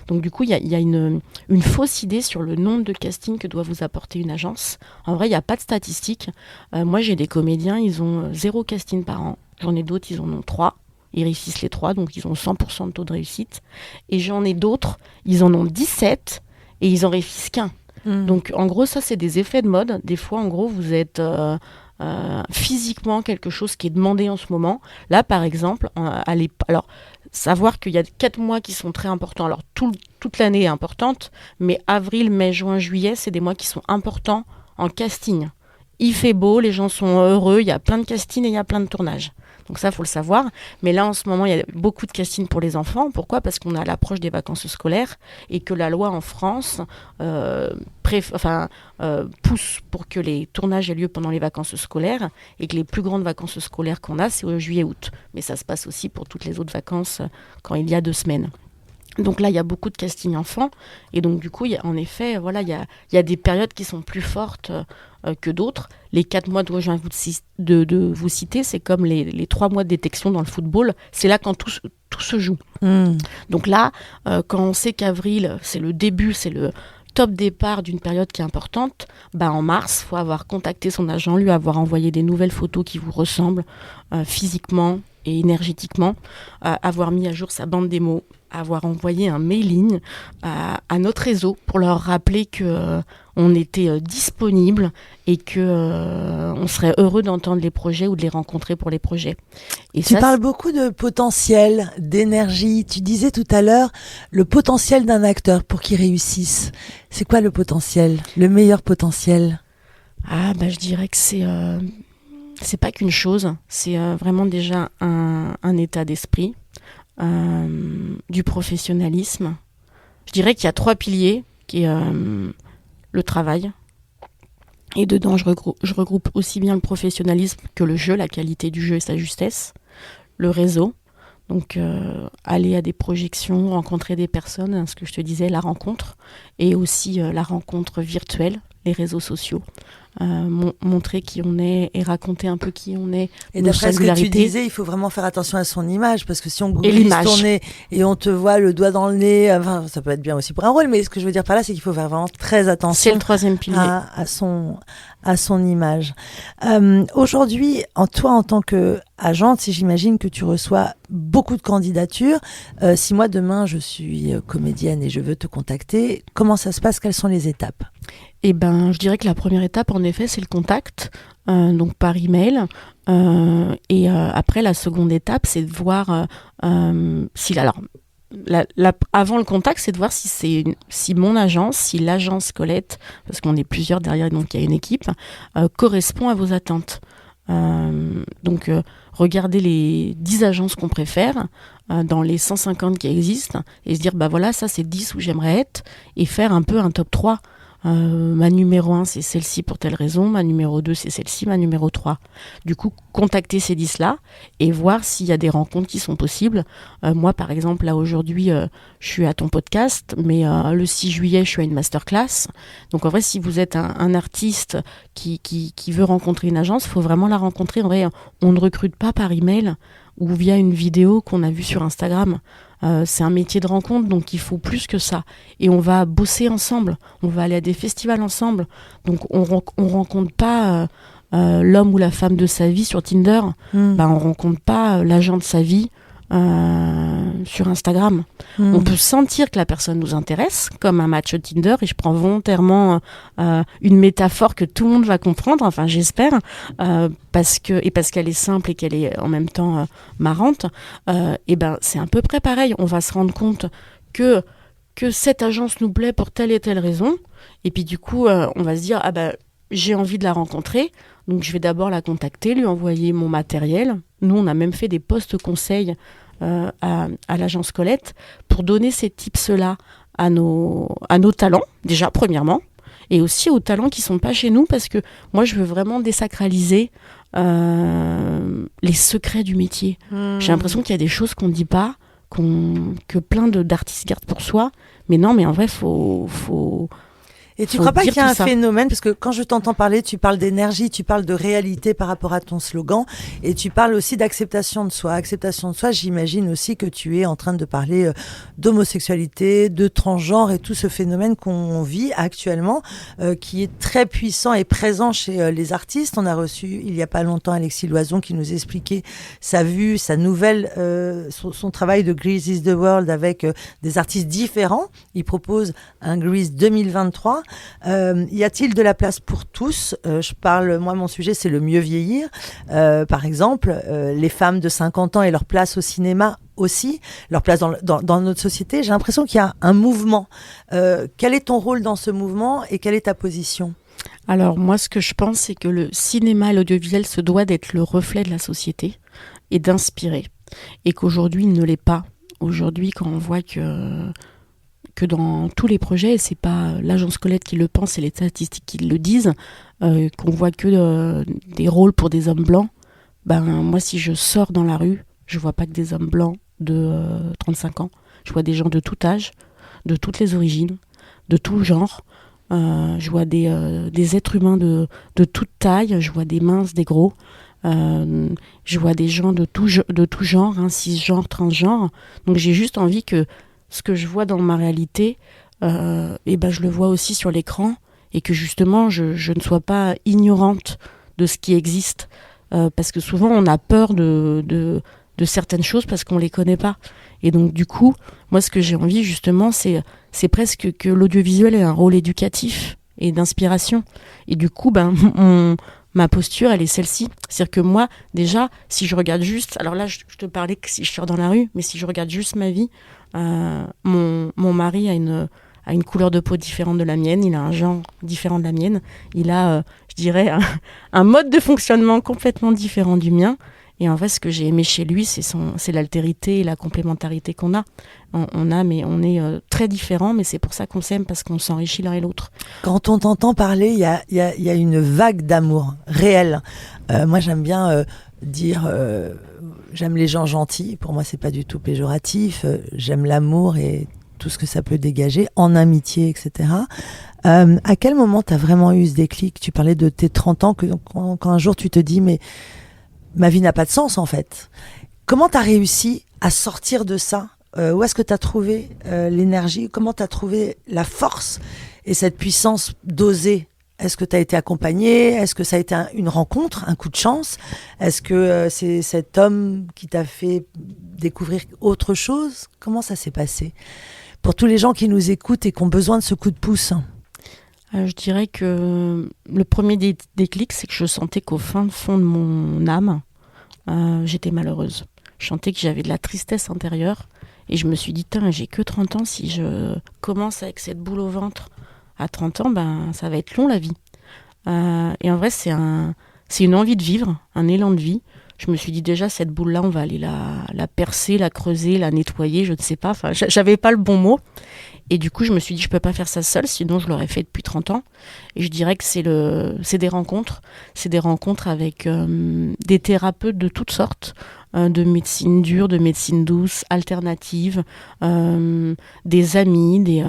Donc du coup, il y a une fausse idée sur le nombre de castings que doit vous apporter une agence. En vrai, il n'y a pas de statistiques. Moi, j'ai des comédiens, ils ont 0 casting par an. J'en ai d'autres, ils en ont 3. Ils réussissent les 3, donc ils ont 100% de taux de réussite. Et j'en ai d'autres, ils en ont 17 et ils en réussissent qu'un. Donc en gros, ça, c'est des effets de mode. Des fois, en gros, vous êtes physiquement quelque chose qui est demandé en ce moment. Là, par exemple, alors, savoir qu'il y a 4 mois qui sont très importants. Alors, toute l'année est importante, mais avril, mai, juin, juillet, c'est des mois qui sont importants en casting. Il fait beau, les gens sont heureux, il y a plein de castings et il y a plein de tournages. Donc ça, il faut le savoir. Mais là, en ce moment, il y a beaucoup de castings pour les enfants. Pourquoi ? Parce qu'on est à l'approche des vacances scolaires et que la loi en France pousse pour que les tournages aient lieu pendant les vacances scolaires et que les plus grandes vacances scolaires qu'on a, c'est au juillet-août. Mais ça se passe aussi pour toutes les autres vacances quand il y a 2 semaines. Donc là, il y a beaucoup de casting enfants. Et donc, du coup, il y a des périodes qui sont plus fortes que d'autres. Les 4 mois dont je viens de vous citer, c'est comme les 3 mois de détection dans le football. C'est là quand tout se joue. Donc là, quand on sait qu'avril, c'est le début, c'est le top départ d'une période qui est importante, en mars, il faut avoir contacté son agent, lui avoir envoyé des nouvelles photos qui vous ressemblent physiquement et énergétiquement, avoir mis à jour sa bande démo, avoir envoyé un mailing à notre réseau pour leur rappeler que on était disponible et que on serait heureux d'entendre les projets ou de les rencontrer pour les projets. Et Tu parles beaucoup de potentiel, d'énergie. Tu disais tout à l'heure le potentiel d'un acteur pour qu'il réussisse. C'est quoi le potentiel, le meilleur potentiel? Je dirais que c'est pas qu'une chose, c'est vraiment déjà un état d'esprit, du professionnalisme. Je dirais qu'il y a 3 piliers, qui est le travail. Et dedans, je regroupe aussi bien le professionnalisme que le jeu, la qualité du jeu et sa justesse. Le réseau, donc aller à des projections, rencontrer des personnes, ce que je te disais, la rencontre. Et aussi la rencontre virtuelle, les réseaux sociaux. Montrer qui on est et raconter un peu qui on est. Et d'après ce que tu disais, il faut vraiment faire attention à son image, parce que si on googlise ton nez et on te voit le doigt dans le nez, enfin, ça peut être bien aussi pour un rôle, mais ce que je veux dire par là, c'est qu'il faut faire vraiment très attention. C'est le 3e pilier. À son image. Aujourd'hui, toi, en tant qu'agente, si j'imagine que tu reçois beaucoup de candidatures, si moi demain je suis comédienne et je veux te contacter, comment ça se passe? Quelles sont les étapes? Je dirais que la première étape, en effet, c'est le contact, donc par email. Après, la seconde étape, c'est de voir avant le contact, c'est de voir si mon agence, si l'agence Colette, parce qu'on est plusieurs derrière, donc il y a une équipe, correspond à vos attentes. Regarder les 10 agences qu'on préfère dans les 150 qui existent et se dire, voilà, ça c'est 10 où j'aimerais être, et faire un peu un top 3. Ma numéro 1, c'est celle-ci pour telle raison, ma numéro 2, c'est celle-ci, ma numéro 3. Du coup, contacter ces 10-là et voir s'il y a des rencontres qui sont possibles. Moi, par exemple, là, aujourd'hui, je suis à ton podcast, mais le 6 juillet, je suis à une masterclass. Donc, en vrai, si vous êtes un artiste qui veut rencontrer une agence, il faut vraiment la rencontrer. En vrai, on ne recrute pas par email ou via une vidéo qu'on a vue sur Instagram. C'est un métier de rencontre, donc il faut plus que ça. Et on va bosser ensemble, on va aller à des festivals ensemble. Donc on rencontre pas l'homme ou la femme de sa vie sur Tinder. On rencontre pas l'agent de sa vie sur Instagram. On peut sentir que la personne nous intéresse, comme un match Tinder, et je prends volontairement une métaphore que tout le monde va comprendre, enfin j'espère, parce qu'elle est simple et qu'elle est en même temps marrante. C'est à peu près pareil. On va se rendre compte que cette agence nous plaît pour telle et telle raison, et puis du coup on va se dire j'ai envie de la rencontrer, donc je vais d'abord la contacter, lui envoyer mon matériel. Nous, on a même fait des posts conseils à l'agence Colette pour donner ces tips-là à nos talents, déjà, premièrement, et aussi aux talents qui ne sont pas chez nous, parce que moi, je veux vraiment désacraliser les secrets du métier. J'ai l'impression qu'il y a des choses qu'on ne dit pas, que plein d'artistes gardent pour soi, mais non, mais en vrai, faut Et tu crois pas qu'il y a un phénomène, parce que quand je t'entends parler, tu parles d'énergie, tu parles de réalité par rapport à ton slogan, et tu parles aussi d'acceptation de soi. Acceptation de soi, j'imagine aussi que tu es en train de parler d'homosexualité, de transgenre et tout ce phénomène qu'on vit actuellement, qui est très puissant et présent chez les artistes. On a reçu il y a pas longtemps Alexis Loison qui nous expliquait sa vue, sa nouvelle, son travail de Grease is the World avec des artistes différents. Il propose un Grease 2023. Y a-t-il de la place pour tous? Moi, mon sujet, c'est le mieux vieillir. Par exemple, les femmes de 50 ans et leur place au cinéma aussi, leur place dans notre société. J'ai l'impression qu'il y a un mouvement. Quel est ton rôle dans ce mouvement et quelle est ta position? Alors, moi, ce que je pense, c'est que le cinéma et l'audiovisuel se doit d'être le reflet de la société et d'inspirer. Et qu'aujourd'hui, il ne l'est pas. Aujourd'hui, quand on voit que dans tous les projets, et c'est pas l'agence Colette qui le pense, c'est les statistiques qui le disent, qu'on voit que des rôles pour des hommes blancs, moi si je sors dans la rue, je vois pas que des hommes blancs de 35 ans, je vois des gens de tout âge, de toutes les origines, de tout genre, je vois des êtres humains de toute taille, je vois des minces, des gros, je vois des gens de tout genre, cisgenre, transgenre, donc j'ai juste envie que ce que je vois dans ma réalité, je le vois aussi sur l'écran, et que justement je ne sois pas ignorante de ce qui existe, parce que souvent on a peur de de certaines choses parce qu'on les connaît pas. Et donc du coup, moi ce que j'ai envie justement, c'est presque que l'audiovisuel ait un rôle éducatif et d'inspiration. Et du coup, ma posture, elle est celle-ci. C'est-à-dire que moi, déjà, si je regarde juste, alors là, je te parlais que si je sors dans la rue, mais si je regarde juste ma vie, mon mari a une couleur de peau différente de la mienne, il a un genre différent de la mienne, il a, je dirais, un mode de fonctionnement complètement différent du mien. Et en fait, ce que j'ai aimé chez lui, c'est l'altérité et la complémentarité qu'on a. Mais on est très différents, mais c'est pour ça qu'on s'aime, parce qu'on s'enrichit l'un et l'autre. Quand on t'entend parler, il y a une vague d'amour réel. Moi, j'aime bien dire j'aime les gens gentils. Pour moi, c'est pas du tout péjoratif. J'aime l'amour et tout ce que ça peut dégager en amitié, etc. À quel moment tu as vraiment eu ce déclic? Tu parlais de tes 30 ans, quand un jour tu te dis mais ma vie n'a pas de sens en fait. Comment tu as réussi à sortir de ça? Où est-ce que tu as trouvé l'énergie? Comment tu as trouvé la force et cette puissance d'oser? Est-ce que tu as été accompagnée? Est-ce que ça a été une rencontre, un coup de chance? Est-ce que c'est cet homme qui t'a fait découvrir autre chose? Comment ça s'est passé? Pour tous les gens qui nous écoutent et qui ont besoin de ce coup de pouce. Je dirais que le premier déclic, c'est que je sentais qu'au fin fond de mon âme, j'étais malheureuse. Je sentais que j'avais de la tristesse intérieure. Et je me suis dit, j'ai que 30 ans, si je commence avec cette boule au ventre à 30 ans, ça va être long la vie. Et en vrai, c'est une envie de vivre, un élan de vie. Je me suis dit déjà, cette boule-là, on va aller la percer, la creuser, la nettoyer, je ne sais pas. Enfin, j'avais pas le bon mot. Et du coup, je me suis dit, je peux pas faire ça seule, sinon je l'aurais fait depuis 30 ans. Et je dirais que c'est des rencontres. C'est des rencontres avec des thérapeutes de toutes sortes, de médecine dure, de médecine douce, alternative, des amis,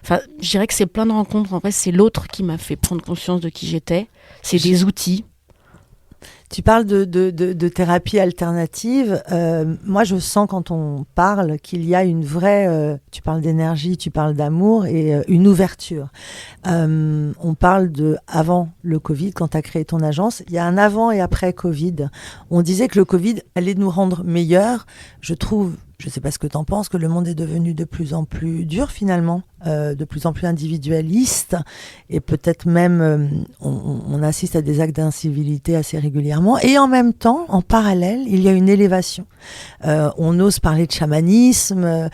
Enfin, je dirais que c'est plein de rencontres. En vrai, c'est l'autre qui m'a fait prendre conscience de qui j'étais. C'est des outils. Tu parles de thérapie alternative. Moi, je sens quand on parle qu'il y a une vraie... tu parles d'énergie, tu parles d'amour et une ouverture. On parle de avant le Covid, quand tu as créé ton agence. Il y a un avant et après Covid. On disait que le Covid allait nous rendre meilleurs. Je trouve... Je ne sais pas ce que tu en penses, que le monde est devenu de plus en plus dur finalement, de plus en plus individualiste et peut-être même on assiste à des actes d'incivilité assez régulièrement. Et en même temps, en parallèle, il y a une élévation. On ose parler de chamanisme.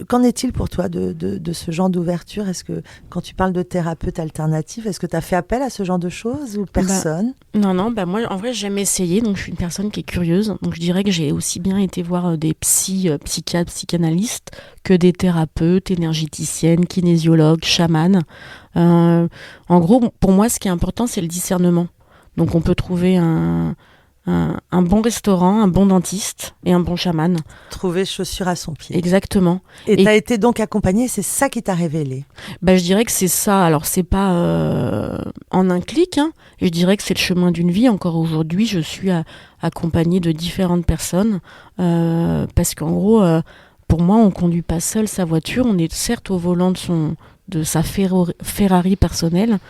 Qu'en est-il pour toi de ce genre d'ouverture? Est-ce que quand tu parles de thérapeute alternatif, est-ce que tu as fait appel à ce genre de choses ou personne? Non, moi en vrai j'aime essayer, donc je suis une personne qui est curieuse. Donc je dirais que j'ai aussi bien été voir des psychiatres, psychanalystes que des thérapeutes, énergéticiennes, kinésiologues, chamanes. En gros, pour moi, ce qui est important, c'est le discernement. Donc on peut trouver un bon restaurant, un bon dentiste et un bon chaman. Trouver chaussure à son pied. Exactement. Et tu as été donc accompagnée, c'est ça qui t'a révélé? Je dirais que c'est ça. Alors, c'est pas en un clic. Et je dirais que c'est le chemin d'une vie. Encore aujourd'hui, je suis accompagnée de différentes personnes. Parce qu'en gros, pour moi, on conduit pas seul sa voiture. On est certes au volant de sa Ferrari personnelle.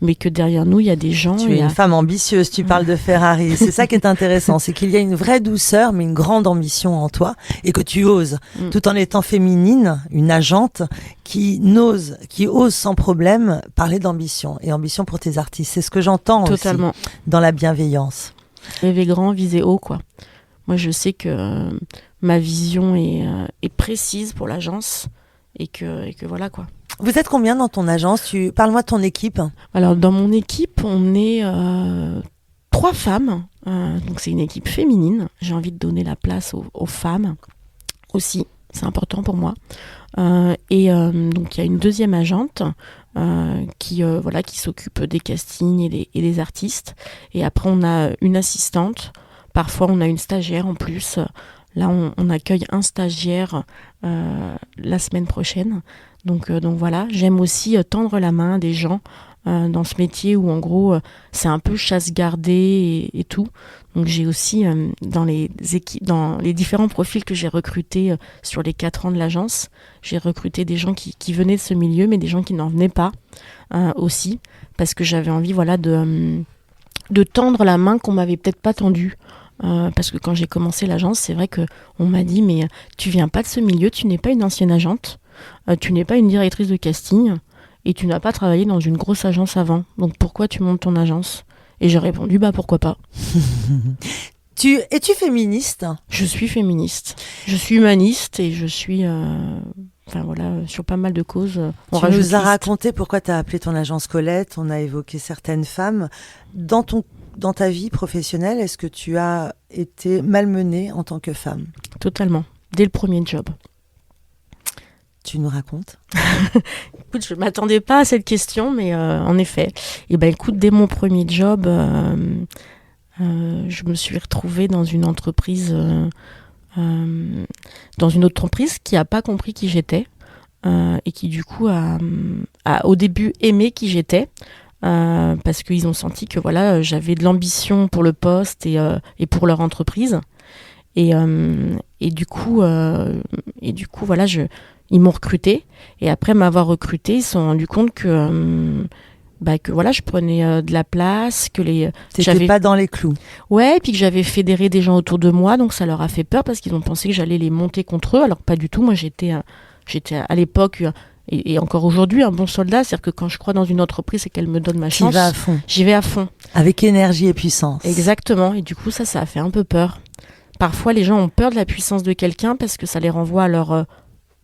Mais que derrière nous, il y a des gens. Tu es une femme ambitieuse, tu parles de Ferrari. C'est ça qui est intéressant, c'est qu'il y a une vraie douceur, mais une grande ambition en toi, et que tu oses, tout en étant féminine, une agente qui ose sans problème parler d'ambition, et ambition pour tes artistes. C'est ce que j'entends totalement aussi dans la bienveillance. Rêver grand, viser haut, quoi. Moi, je sais que ma vision est précise pour l'agence, et que voilà, quoi. Vous êtes combien dans ton agence? Parle-moi de ton équipe. Alors, dans mon équipe, on est 3 femmes. Donc, c'est une équipe féminine. J'ai envie de donner la place aux femmes aussi. C'est important pour moi. Donc, il y a une deuxième agente qui s'occupe des castings et des artistes. Et après, on a une assistante. Parfois, on a une stagiaire en plus. Là, on accueille un stagiaire la semaine prochaine. Donc voilà, j'aime aussi tendre la main à des gens dans ce métier où en gros c'est un peu chasse gardée et tout. Donc j'ai aussi dans les différents profils que j'ai recrutés sur les 4 ans de l'agence, j'ai recruté des gens qui venaient de ce milieu, mais des gens qui n'en venaient pas aussi, parce que j'avais envie de tendre la main qu'on m'avait peut-être pas tendue. parce que quand j'ai commencé l'agence, c'est vrai qu'on m'a dit, mais tu viens pas de ce milieu, tu n'es pas une ancienne agente, tu n'es pas une directrice de casting, et tu n'as pas travaillé dans une grosse agence avant, donc pourquoi tu montes ton agence ? Et j'ai répondu, pourquoi pas. Es-tu féministe ? Je suis féministe, je suis humaniste, et je suis... sur pas mal de causes. Tu nous as raconté pourquoi tu as appelé ton agence Colette, on a évoqué certaines femmes. Dans ta vie professionnelle, est-ce que tu as été malmenée en tant que femme ? Totalement, dès le premier job. Tu nous racontes ? Écoute, je ne m'attendais pas à cette question, mais en effet. Écoute, dès mon premier job, je me suis retrouvée dans une entreprise... dans une autre entreprise qui n'a pas compris qui j'étais et qui du coup a au début aimé qui j'étais parce qu'ils ont senti que voilà, j'avais de l'ambition pour le poste et pour leur entreprise et du coup voilà, ils m'ont recruté et après m'avoir recruté, ils se sont rendus compte que voilà, je prenais de la place, que t'étais pas dans les clous. Ouais, et puis que j'avais fédéré des gens autour de moi, donc ça leur a fait peur parce qu'ils ont pensé que j'allais les monter contre eux, alors pas du tout. Moi, j'étais à l'époque et encore aujourd'hui un bon soldat, c'est-à-dire que quand je crois dans une entreprise et qu'elle me donne ma chance, j'y vais à fond. Avec énergie et puissance. Exactement, et du coup ça a fait un peu peur. Parfois, les gens ont peur de la puissance de quelqu'un parce que ça les renvoie à leur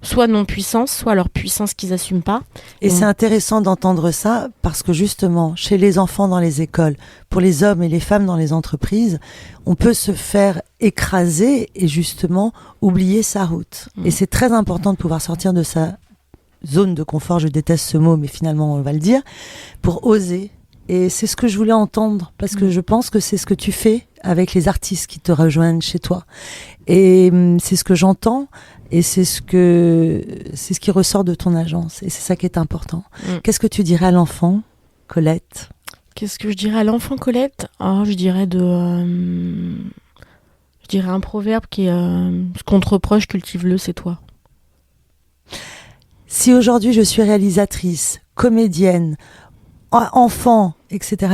soit non-puissance, soit leur puissance qu'ils n'assument pas. Et c'est intéressant d'entendre ça parce que justement, chez les enfants dans les écoles, pour les hommes et les femmes dans les entreprises, on peut se faire écraser et justement oublier sa route. Et c'est très important de pouvoir sortir de sa zone de confort, je déteste ce mot, mais finalement on va le dire, pour oser. Et c'est ce que je voulais entendre parce que je pense que c'est ce que tu fais avec les artistes qui te rejoignent chez toi. Et c'est ce que j'entends. Et c'est ce qui ressort de ton agence. Et c'est ça qui est important. Qu'est-ce que tu dirais à l'enfant, Colette ? Qu'est-ce que je dirais à l'enfant, Colette ? Je dirais un proverbe qui est ce qu'on te reproche, cultive-le, c'est toi. Si aujourd'hui je suis réalisatrice, comédienne, enfant, etc.,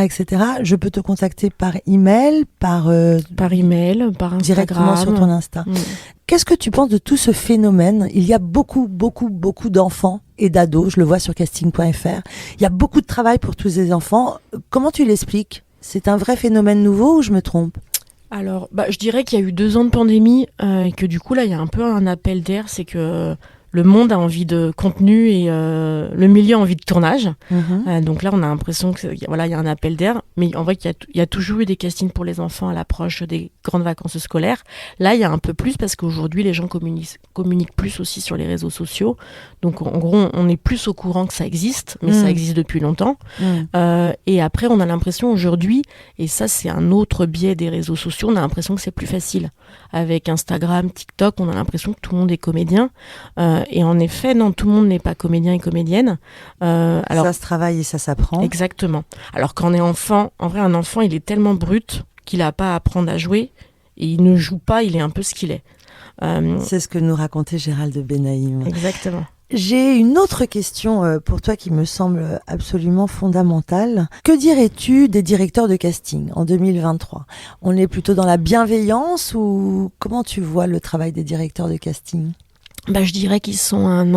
je peux te contacter par email, par Instagram. Directement sur ton Insta. Qu'est-ce que tu penses de tout ce phénomène ? Il y a beaucoup d'enfants et d'ados, je le vois sur casting.fr. Il y a beaucoup de travail pour tous ces enfants. Comment tu l'expliques ? C'est un vrai phénomène nouveau ou je me trompe ? Alors, je dirais qu'il y a eu 2 ans de pandémie et que du coup, là, il y a un peu un appel d'air, c'est que le monde a envie de contenu et le milieu a envie de tournage. Donc là, on a l'impression qu'il y a un appel d'air. Mais en vrai, il y a toujours eu des castings pour les enfants à l'approche des grandes vacances scolaires. Là, il y a un peu plus parce qu'aujourd'hui, les gens communiquent plus aussi sur les réseaux sociaux. Donc en gros, on est plus au courant que ça existe, mais ça existe depuis longtemps. Et après, on a l'impression aujourd'hui, et ça c'est un autre biais des réseaux sociaux, on a l'impression que c'est plus facile. Avec Instagram, TikTok, on a l'impression que tout le monde est comédien. Et en effet, non, tout le monde n'est pas comédien et comédienne. Alors, ça se travaille et ça s'apprend. Exactement. Alors quand on est enfant, en vrai, un enfant, il est tellement brut qu'il n'a pas à apprendre à jouer. Et il ne joue pas, il est un peu ce qu'il est. C'est ce que nous racontait Gérald Benaïm. Exactement. J'ai une autre question pour toi qui me semble absolument fondamentale. Que dirais-tu des directeurs de casting en 2023 ? On est plutôt dans la bienveillance ou comment tu vois le travail des directeurs de casting ? Je dirais qu'ils sont un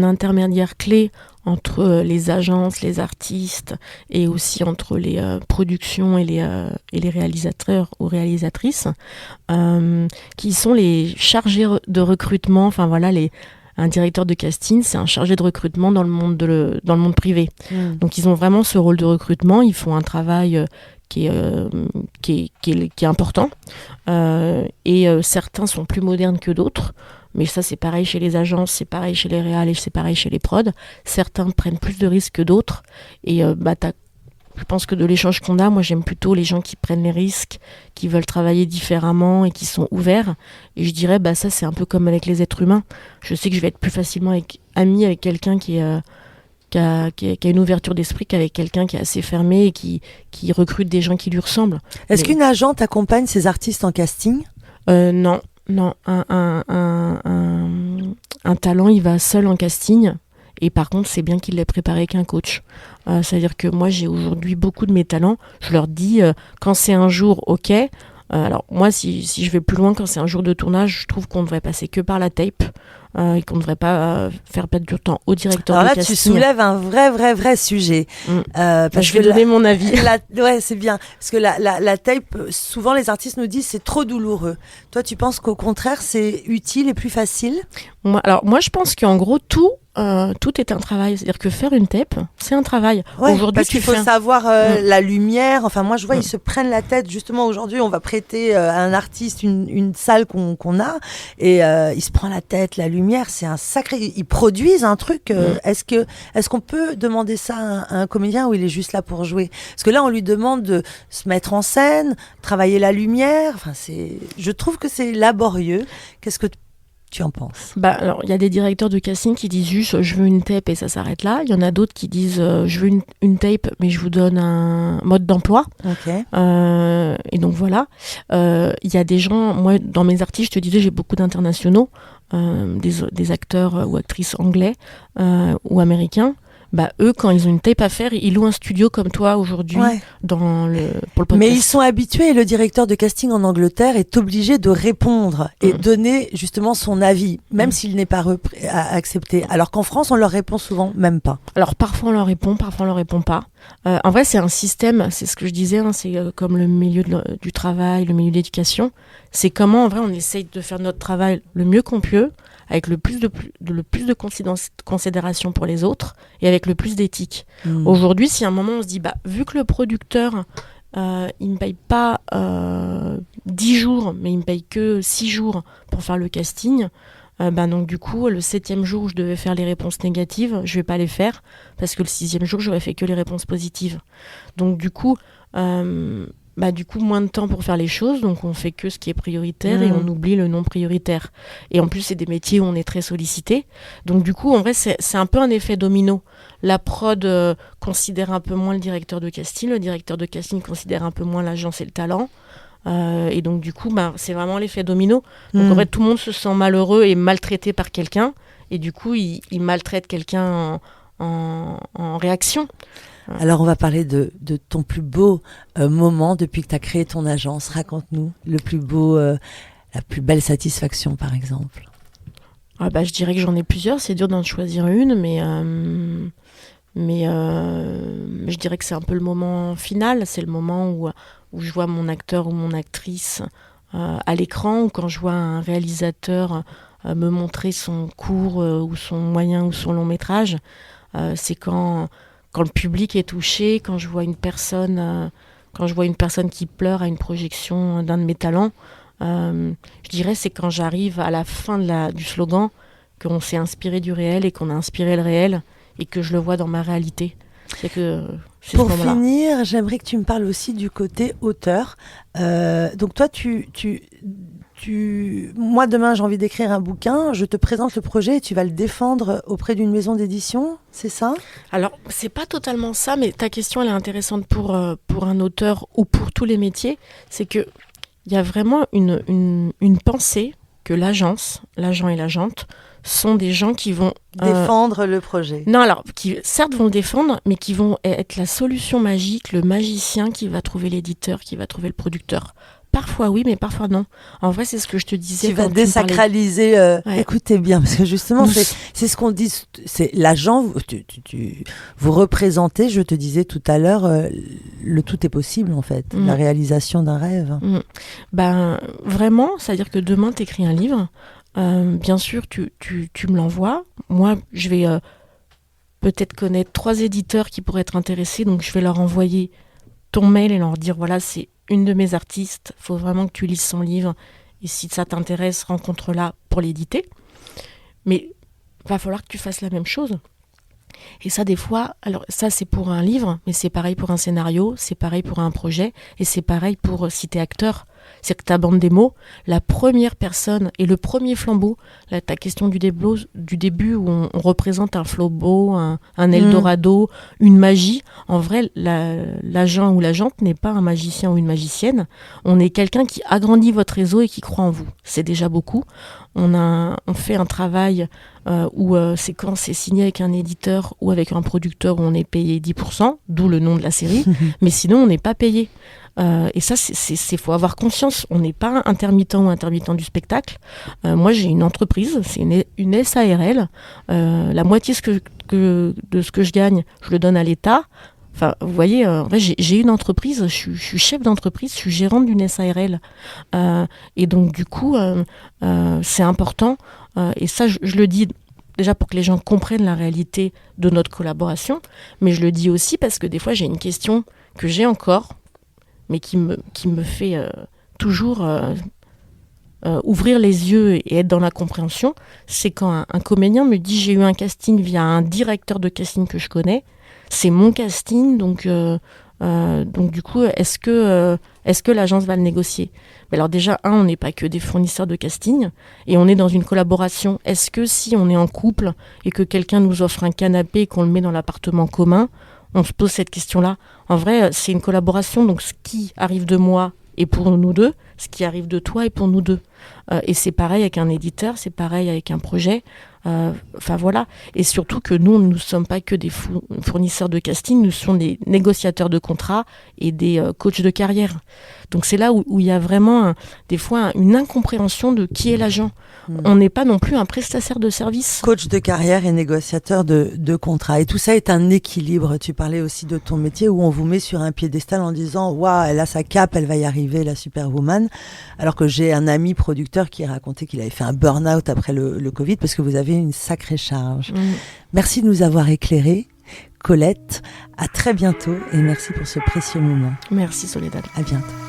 intermédiaire clé entre les agences, les artistes et aussi entre les productions et les réalisateurs ou réalisatrices qui sont les chargés de recrutement. Enfin voilà, un directeur de casting, c'est un chargé de recrutement dans le monde privé. Donc ils ont vraiment ce rôle de recrutement, ils font un travail qui est important et certains sont plus modernes que d'autres. Mais ça, c'est pareil chez les agences, c'est pareil chez les réals et c'est pareil chez les prods. Certains prennent plus de risques que d'autres. Et je pense que de l'échange qu'on a, moi, j'aime plutôt les gens qui prennent les risques, qui veulent travailler différemment et qui sont ouverts. Et je dirais, ça, c'est un peu comme avec les êtres humains. Je sais que je vais être plus facilement amie avec quelqu'un qui a une ouverture d'esprit qu'avec quelqu'un qui est assez fermé et qui recrute des gens qui lui ressemblent. Est-ce qu'une agente accompagne ses artistes en casting ? Non. Non, un talent, il va seul en casting. Et par contre, c'est bien qu'il l'ait préparé avec un coach. C'est-à-dire que moi, j'ai aujourd'hui beaucoup de mes talents. Je leur dis, quand c'est un jour, ok, Alors moi, si je vais plus loin, quand c'est un jour de tournage, je trouve qu'on devrait passer que par la tape. Et qu'on ne devrait pas faire perdre du temps au directeur Alors de là, casting. tu soulèves un vrai sujet. Je vais donner mon avis. Ouais, c'est bien. Parce que la tape, souvent les artistes nous disent c'est trop douloureux. Toi, tu penses qu'au contraire, c'est utile et plus facile ? Moi, je pense qu'en gros, tout est un travail. C'est-à-dire que faire une tape, c'est un travail. Ouais, aujourd'hui, parce qu'il faut savoir la lumière. Enfin, moi, je vois, ils se prennent la tête. Justement, aujourd'hui, on va prêter à un artiste une salle qu'on a. Et il se prend la tête, la lumière. C'est un sacré... Ils produisent un truc. Est-ce qu'on peut demander ça à un comédien ou il est juste là pour jouer ? Parce que là, on lui demande de se mettre en scène, travailler la lumière. Enfin, je trouve que c'est laborieux. Qu'est-ce que tu en penses ? Alors, il y a des directeurs de casting qui disent juste je veux une tape et ça s'arrête là. Il y en a d'autres qui disent je veux une tape mais je vous donne un mode d'emploi. Okay. Et donc voilà. Il y a des gens, moi dans mes artistes, je te disais, j'ai beaucoup d'internationaux, des acteurs ou actrices anglais ou américains. Eux, quand ils ont une tape à faire, ils louent un studio comme toi aujourd'hui pour le podcast. Mais ils sont habitués et le directeur de casting en Angleterre est obligé de répondre et donner justement son avis, même s'il n'est pas accepté. Alors qu'en France, on leur répond souvent même pas. Alors parfois on leur répond, parfois on leur répond pas. En vrai, c'est un système, c'est ce que je disais, c'est comme le milieu du travail, le milieu de l'éducation. C'est comment en vrai on essaye de faire notre travail le mieux qu'on peut, avec le plus de considération pour les autres et avec le plus d'éthique. Aujourd'hui, si à un moment on se dit, vu que le producteur, il ne me paye pas 10 jours, mais il me paye que 6 jours pour faire le casting, donc du coup, le 7e jour où je devais faire les réponses négatives, je vais pas les faire, parce que le 6e jour, j'aurais fait que les réponses positives. Donc du coup, moins de temps pour faire les choses, donc on fait que ce qui est prioritaire et on oublie le non prioritaire. Et en plus, c'est des métiers où on est très sollicité. Donc du coup, en vrai, c'est un peu un effet domino. La prod considère un peu moins le directeur de casting considère un peu moins l'agence et le talent. Et donc du coup, c'est vraiment l'effet domino. Donc en fait, tout le monde se sent malheureux et maltraité par quelqu'un. Et du coup, il maltraite quelqu'un en réaction. Alors, on va parler de ton plus beau moment depuis que tu as créé ton agence. Raconte-nous le plus beau, la plus belle satisfaction, par exemple. Je dirais que j'en ai plusieurs. C'est dur d'en choisir une, mais je dirais que c'est un peu le moment final. C'est le moment où je vois mon acteur ou mon actrice à l'écran, ou quand je vois un réalisateur me montrer son court ou son moyen ou son long métrage. C'est quand le public est touché, quand je vois une personne qui pleure à une projection d'un de mes talents, je dirais c'est quand j'arrive à la fin du slogan, qu'on s'est inspiré du réel et qu'on a inspiré le réel et que je le vois dans ma réalité. Pour finir, j'aimerais que tu me parles aussi du côté auteur. Donc toi, moi demain j'ai envie d'écrire un bouquin, je te présente le projet et tu vas le défendre auprès d'une maison d'édition, c'est ça ? Alors c'est pas totalement ça, mais ta question elle est intéressante pour un auteur ou pour tous les métiers. C'est que il y a vraiment une pensée que l'agent et l'agente sont des gens qui vont défendre le projet. Non, alors qui certes vont le défendre, mais qui vont être la solution magique, le magicien qui va trouver l'éditeur, qui va trouver le producteur. Parfois oui, mais parfois non. En vrai, c'est ce que je te disais. Tu vas désacraliser. Écoutez bien, parce que justement, c'est ce qu'on dit. C'est l'agent. Vous représentez. Je te disais tout à l'heure, le tout est possible en fait. La réalisation d'un rêve. Vraiment, c'est-à-dire que demain, t'écris un livre. Bien sûr, tu me l'envoies. Moi, je vais peut-être connaître 3 éditeurs qui pourraient être intéressés, donc je vais leur envoyer ton mail et leur dire voilà, c'est une de mes artistes, faut vraiment que tu lises son livre et si ça t'intéresse, rencontre-la pour l'éditer. Mais va falloir que tu fasses la même chose. Et ça, des fois, alors ça c'est pour un livre, mais c'est pareil pour un scénario, c'est pareil pour un projet, et c'est pareil pour si t'es acteur. C'est que ta bande démo, la première personne et le premier flambeau, là, ta question du début où on représente un flambeau, un Eldorado, une magie. En vrai, l'agent ou l'agente n'est pas un magicien ou une magicienne. On est quelqu'un qui agrandit votre réseau et qui croit en vous. C'est déjà beaucoup. On fait un travail où c'est quand c'est signé avec un éditeur ou avec un producteur où on est payé 10%, d'où le nom de la série. Mais sinon, on n'est pas payé. Et ça, faut avoir conscience. On n'est pas intermittent ou intermittent du spectacle. Moi, j'ai une entreprise, c'est une SARL. La moitié de ce que je gagne, je le donne à l'État. Enfin, vous voyez, en vrai, j'ai une entreprise, je suis chef d'entreprise, je suis gérante d'une SARL. Et donc, du coup, c'est important. Et ça, je le dis déjà pour que les gens comprennent la réalité de notre collaboration. Mais je le dis aussi parce que des fois, j'ai une question que j'ai encore, mais qui me fait toujours ouvrir les yeux et être dans la compréhension. C'est quand un comédien me dit « j'ai eu un casting via un directeur de casting que je connais ». C'est mon casting, donc du coup, est-ce que l'agence va le négocier ? Mais alors déjà, on n'est pas que des fournisseurs de casting, et on est dans une collaboration. Est-ce que si on est en couple et que quelqu'un nous offre un canapé et qu'on le met dans l'appartement commun, on se pose cette question-là ? En vrai, c'est une collaboration, donc ce qui arrive de moi est pour nous deux, ce qui arrive de toi est pour nous deux. Et c'est pareil avec un éditeur, c'est pareil avec un projet. Enfin voilà. Et surtout que nous ne sommes pas que des fournisseurs de casting, nous sommes des négociateurs de contrats et des coachs de carrière. Donc c'est là où il y a vraiment des fois une incompréhension de qui est l'agent. On n'est pas non plus un prestataire de service. Coach de carrière et négociateur de contrats. Et tout ça est un équilibre. Tu parlais aussi de ton métier où on vous met sur un piédestal en disant « Waouh, elle a sa cape, elle va y arriver, la superwoman ». Alors que j'ai un ami producteur qui racontait qu'il avait fait un burn-out après le Covid parce que vous avez une sacrée charge. Merci de nous avoir éclairés. Colette, à très bientôt et merci pour ce précieux moment. Merci Soledad. À bientôt.